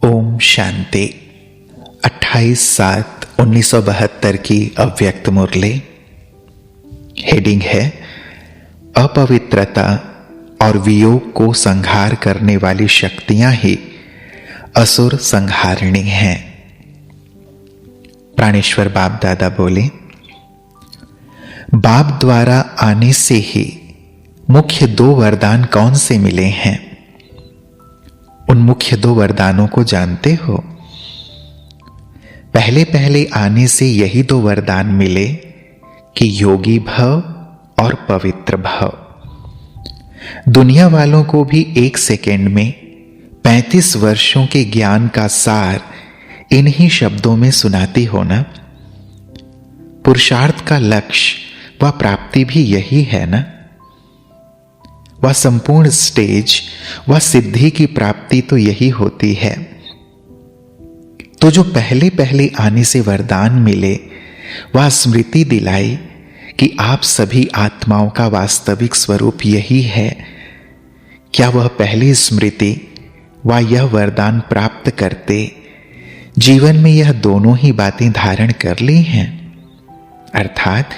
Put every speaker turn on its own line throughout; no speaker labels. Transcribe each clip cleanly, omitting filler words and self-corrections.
ओम शांति। 28/7/1972 की अव्यक्त मुरली। हेडिंग है अपवित्रता और वियोग को संहार करने वाली शक्तियां ही असुर संहारिणी हैं। प्राणेश्वर बाप दादा बोले, बाप द्वारा आने से ही मुख्य 2 वरदान कौन से मिले हैं? उन मुख्य 2 वरदानों को जानते हो? पहले आने से यही 2 वरदान मिले कि योगी भव और पवित्र भव। दुनिया वालों को भी 1 सेकेंड में 35 वर्षों के ज्ञान का सार इन्हीं शब्दों में सुनाती हो ना। पुरुषार्थ का लक्ष्य व प्राप्ति भी यही है ना। वह संपूर्ण स्टेज व सिद्धि की प्राप्ति तो यही होती है। तो जो पहले आने से वरदान मिले, वह स्मृति दिलाई कि आप सभी आत्माओं का वास्तविक स्वरूप यही है। क्या वह पहली स्मृति व यह वरदान प्राप्त करते जीवन में यह दोनों ही बातें धारण कर ली हैं? अर्थात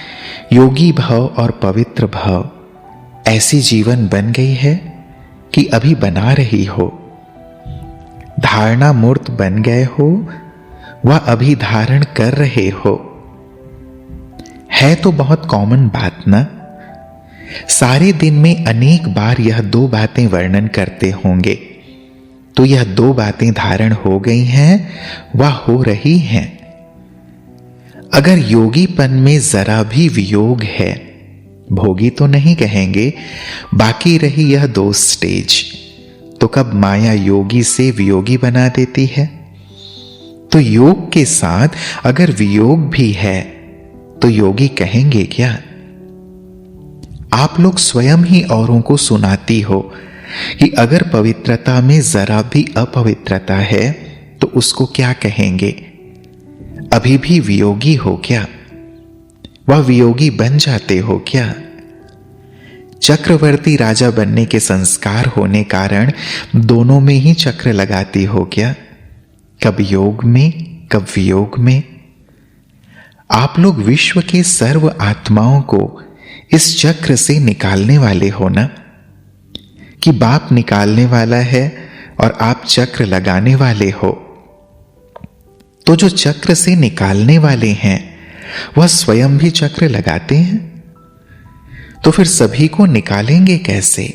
योगी भव और पवित्र भव ऐसी जीवन बन गई है कि अभी बना रही हो। धारणा मूर्त बन गए हो व अभी धारण कर रहे हो। है तो बहुत कॉमन बात ना। सारे दिन में अनेक बार यह 2 बातें वर्णन करते होंगे, तो यह 2 बातें धारण हो गई हैं व हो रही हैं। अगर योगीपन में जरा भी वियोग है, भोगी तो नहीं कहेंगे, बाकी रही यह 2 स्टेज, तो कब माया योगी से वियोगी बना देती है? तो योग के साथ अगर वियोग भी है तो योगी कहेंगे क्या? आप लोग स्वयं ही औरों को सुनाती हो कि अगर पवित्रता में जरा भी अपवित्रता है तो उसको क्या कहेंगे? अभी भी वियोगी हो क्या? वह वियोगी बन जाते हो क्या? चक्रवर्ती राजा बनने के संस्कार होने कारण दोनों में ही चक्र लगाती हो क्या? कब योग में, कब वियोग में। आप लोग विश्व के सर्व आत्माओं को इस चक्र से निकालने वाले हो ना, कि बाप निकालने वाला है और आप चक्र लगाने वाले हो। तो जो चक्र से निकालने वाले हैं वह स्वयं भी चक्र लगाते हैं, तो फिर सभी को निकालेंगे कैसे?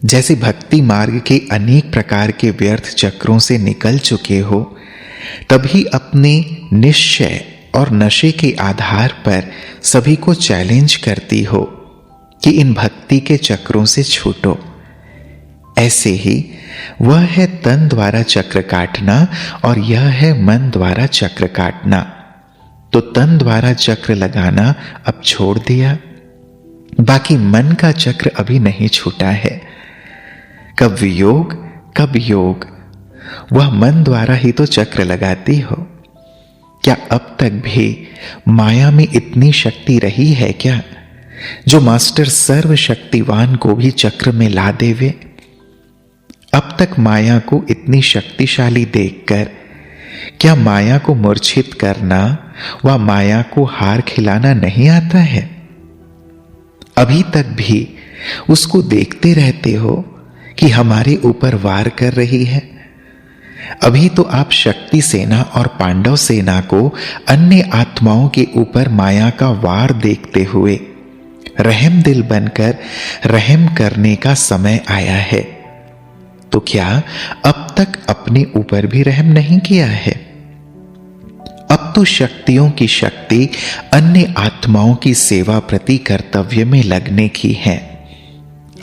जैसे भक्ति मार्ग के अनेक प्रकार के व्यर्थ चक्रों से निकल चुके हो, तभी अपने निश्चय और नशे के आधार पर सभी को चैलेंज करती हो कि इन भक्ति के चक्रों से छूटो। ऐसे ही वह है तन द्वारा चक्र काटना और यह है मन द्वारा चक्र काटना। तो तन द्वारा चक्र लगाना अब छोड़ दिया, बाकी मन का चक्र अभी नहीं छूटा है। कब वियोग, कब योग, वह मन द्वारा ही तो चक्र लगाती हो। क्या अब तक भी माया में इतनी शक्ति रही है क्या, जो मास्टर सर्वशक्तिवान को भी चक्र में ला देवे? अब तक माया को इतनी शक्तिशाली देखकर क्या माया को मूर्छित करना व माया को हार खिलाना नहीं आता है? अभी तक भी उसको देखते रहते हो कि हमारे ऊपर वार कर रही है। अभी तो आप शक्ति सेना और पांडव सेना को अन्य आत्माओं के ऊपर माया का वार देखते हुए रहम दिल बनकर रहम करने का समय आया है। तो क्या अब तक अपने ऊपर भी रहम नहीं किया है? अब तो शक्तियों की शक्ति अन्य आत्माओं की सेवा प्रति कर्तव्य में लगने की है।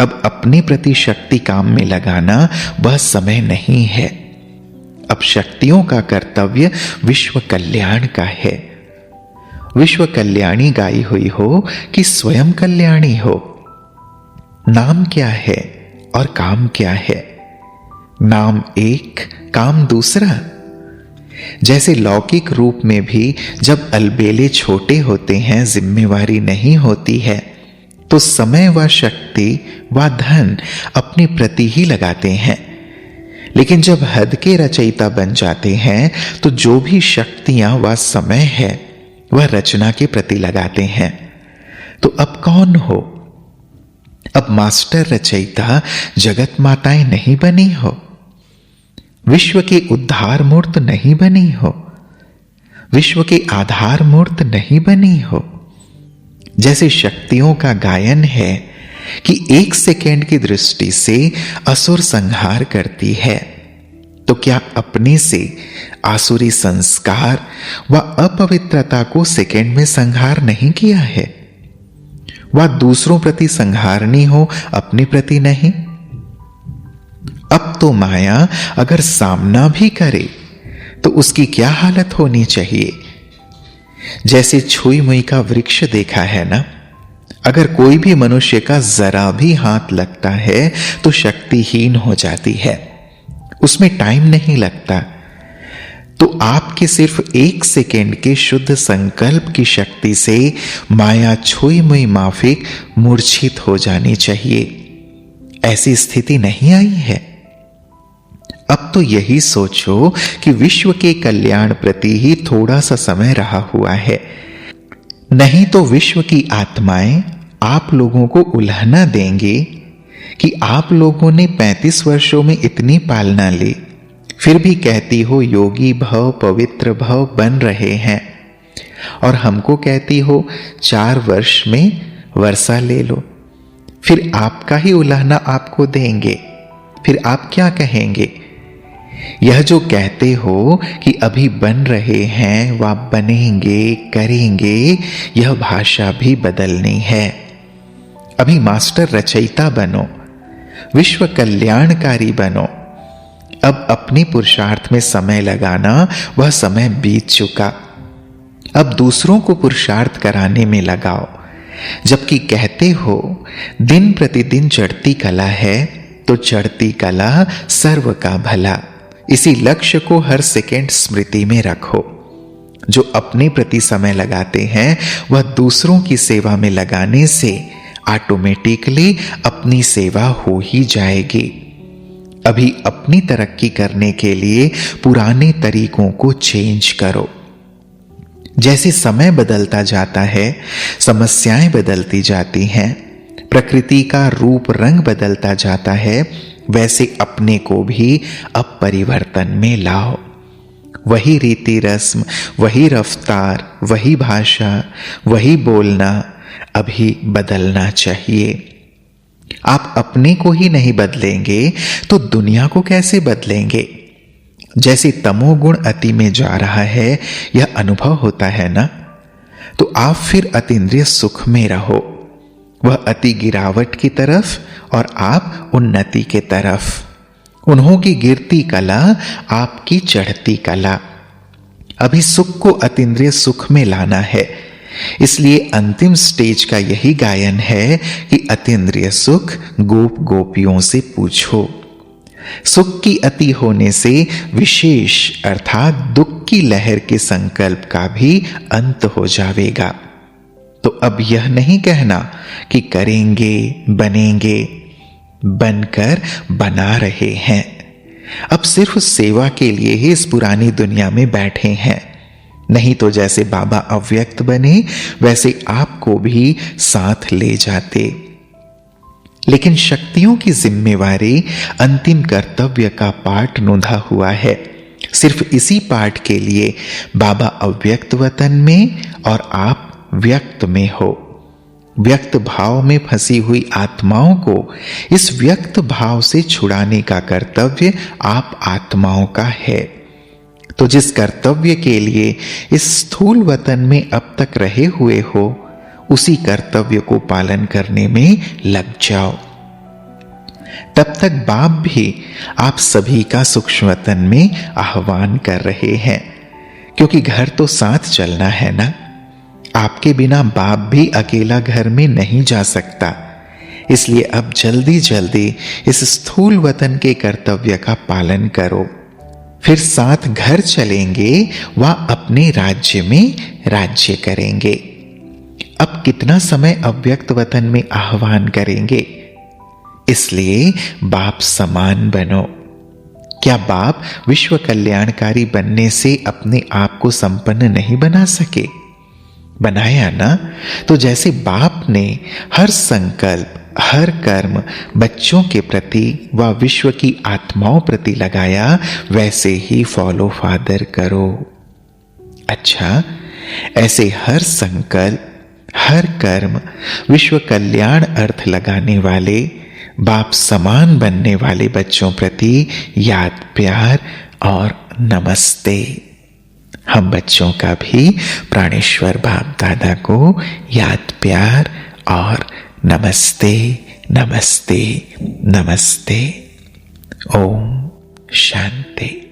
अब अपने प्रति शक्ति काम में लगाना वह समय नहीं है। अब शक्तियों का कर्तव्य विश्व कल्याण का है। विश्व कल्याणी गाई हुई हो कि स्वयं कल्याणी हो। नाम क्या है और काम क्या है? नाम एक, काम दूसरा। जैसे लौकिक रूप में भी जब अलबेले छोटे होते हैं, जिम्मेवारी नहीं होती है, तो समय व शक्ति व धन अपने प्रति ही लगाते हैं। लेकिन जब हद के रचयिता बन जाते हैं तो जो भी शक्तियां व समय है वह रचना के प्रति लगाते हैं। तो अब कौन हो? अब मास्टर रचयिता जगत माताएं नहीं बनी हो, विश्व के उद्धार मूर्त नहीं बनी हो, विश्व के आधार मूर्त नहीं बनी हो। जैसे शक्तियों का गायन है कि 1 सेकेंड की दृष्टि से असुर संहार करती है, तो क्या अपने से आसुरी संस्कार व अपवित्रता को सेकेंड में संहार नहीं किया है? वह दूसरों प्रति संहारनी हो, अपने प्रति नहीं। अब तो माया अगर सामना भी करे तो उसकी क्या हालत होनी चाहिए? जैसे छुई मुई का वृक्ष देखा है ना, अगर कोई भी मनुष्य का जरा भी हाथ लगता है तो शक्तिहीन हो जाती है, उसमें टाइम नहीं लगता। तो आपके सिर्फ 1 सेकेंड के शुद्ध संकल्प की शक्ति से माया छुई मुई माफिक मूर्छित हो जानी चाहिए। ऐसी स्थिति नहीं आई है। अब तो यही सोचो कि विश्व के कल्याण प्रति ही थोड़ा सा समय रहा हुआ है, नहीं तो विश्व की आत्माएं आप लोगों को उल्हना देंगे कि आप लोगों ने 35 वर्षों में इतनी पालना ली, फिर भी कहती हो योगी भव पवित्र भव बन रहे हैं, और हमको कहती हो 4 वर्ष में वर्षा ले लो। फिर आपका ही उल्हना आपको देंगे, फिर आप क्या कहेंगे? यह जो कहते हो कि अभी बन रहे हैं व बनेंगे करेंगे, यह भाषा भी बदलनी है। अभी मास्टर रचयिता बनो, विश्व कल्याणकारी बनो। अब अपने पुरुषार्थ में समय लगाना वह समय बीत चुका, अब दूसरों को पुरुषार्थ कराने में लगाओ। जबकि कहते हो दिन प्रतिदिन चढ़ती कला है, तो चढ़ती कला सर्व का भला। इसी लक्ष्य को हर सेकेंड स्मृति में रखो। जो अपने प्रति समय लगाते हैं वह दूसरों की सेवा में लगाने से ऑटोमेटिकली अपनी सेवा हो ही जाएगी। अभी अपनी तरक्की करने के लिए पुराने तरीकों को चेंज करो। जैसे समय बदलता जाता है, समस्याएं बदलती जाती हैं, प्रकृति का रूप रंग बदलता जाता है, वैसे अपने को भी अब परिवर्तन में लाओ। वही रीति रस्म, वही रफ्तार, वही भाषा, वही बोलना अभी बदलना चाहिए। आप अपने को ही नहीं बदलेंगे तो दुनिया को कैसे बदलेंगे? जैसे तमोगुण अति में जा रहा है, यह अनुभव होता है ना, तो आप फिर अतीन्द्रिय सुख में रहो। वह अति गिरावट की तरफ और आप उन्नति के तरफ। उन्हों की गिरती कला, आपकी चढ़ती कला। अभी सुख को अतीन्द्रिय सुख में लाना है, इसलिए अंतिम स्टेज का यही गायन है कि अतीन्द्रिय सुख गोप गोपियों से पूछो। सुख की अति होने से विशेष अर्थात दुख की लहर के संकल्प का भी अंत हो जाएगा। तो अब यह नहीं कहना कि करेंगे बनेंगे, बनकर बना रहे हैं। अब सिर्फ सेवा के लिए ही इस पुरानी दुनिया में बैठे हैं, नहीं तो जैसे बाबा अव्यक्त बने वैसे आपको भी साथ ले जाते। लेकिन शक्तियों की जिम्मेवारी अंतिम कर्तव्य का पाठ नोंधा हुआ है। सिर्फ इसी पाठ के लिए बाबा अव्यक्त वतन में और आप व्यक्त में हो। व्यक्त भाव में फंसी हुई आत्माओं को इस व्यक्त भाव से छुड़ाने का कर्तव्य आप आत्माओं का है। तो जिस कर्तव्य के लिए इस स्थूल वतन में अब तक रहे हुए हो, उसी कर्तव्य को पालन करने में लग जाओ। तब तक बाप भी आप सभी का सूक्ष्म वतन में आह्वान कर रहे हैं, क्योंकि घर तो साथ चलना है ना। आपके बिना बाप भी अकेला घर में नहीं जा सकता। इसलिए अब जल्दी जल्दी इस स्थूल वतन के कर्तव्य का पालन करो, फिर साथ घर चलेंगे व अपने राज्य में राज्य करेंगे। अब कितना समय अव्यक्त वतन में आह्वान करेंगे, इसलिए बाप समान बनो। क्या बाप विश्व कल्याणकारी बनने से अपने आप को संपन्न नहीं बना सके? बनाया ना। तो जैसे बाप ने हर संकल्प, हर कर्म बच्चों के प्रति व विश्व की आत्माओं प्रति लगाया, वैसे ही फॉलो फादर करो। अच्छा, ऐसे हर संकल्प, हर कर्म विश्व कल्याण अर्थ लगाने वाले, बाप समान बनने वाले बच्चों प्रति याद, प्यार और नमस्ते। हम बच्चों का भी प्राणेश्वर बाप दादा को याद, प्यार और नमस्ते, नमस्ते, नमस्ते। ओम शांति।